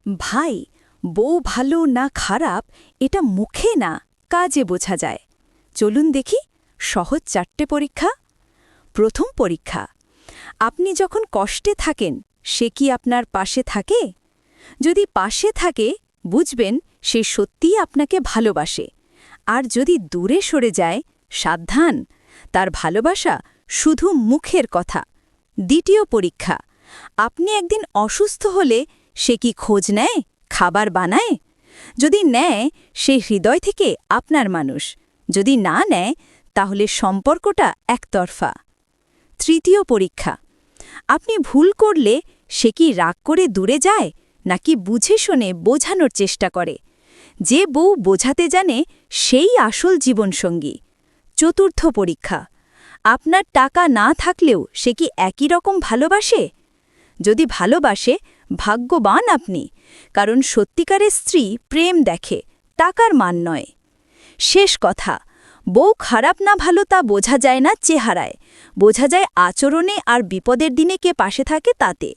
ভাই, বউ ভালো না খারাপ এটা মুখে না, কাজে বোঝা যায়। চলুন দেখি সহজ 4টে পরীক্ষা। প্রথম পরীক্ষা, আপনি যখন কষ্টে থাকেন সে কি আপনার পাশে থাকে? যদি পাশে থাকে বুঝবেন সে সত্যিই আপনাকে ভালোবাসে। আর যদি দূরে সরে যায়, সাবধান, তার ভালোবাসা শুধু মুখের কথা। দ্বিতীয় পরীক্ষা, আপনি একদিন অসুস্থ হলে সে কি খোঁজ নেয়, খাবার বানায়? যদি নেয়, সে হৃদয় থেকে আপনার মানুষ। যদি না নেয়, তাহলে সম্পর্কটা একতরফা। তৃতীয় পরীক্ষা, আপনি ভুল করলে সে কি রাগ করে দূরে যায় নাকি বুঝে শুনে বোঝানোর চেষ্টা করে? যে বউ বোঝাতে জানে সেই আসল জীবনসঙ্গী। চতুর্থ পরীক্ষা, আপনার টাকা না থাকলেও সে কি একই রকম ভালোবাসে? যদি ভালোবাসে, ভাগ্যবান আপনি, কারণ সত্যিকারের স্ত্রী প্রেম দেখে, টাকার মান নয়। শেষ কথা, বউ খারাপ না ভালো তা বোঝা যায় না চেহারায়, বোঝা যায় আচরণে আর বিপদের দিনে কে পাশে থাকে তাতে।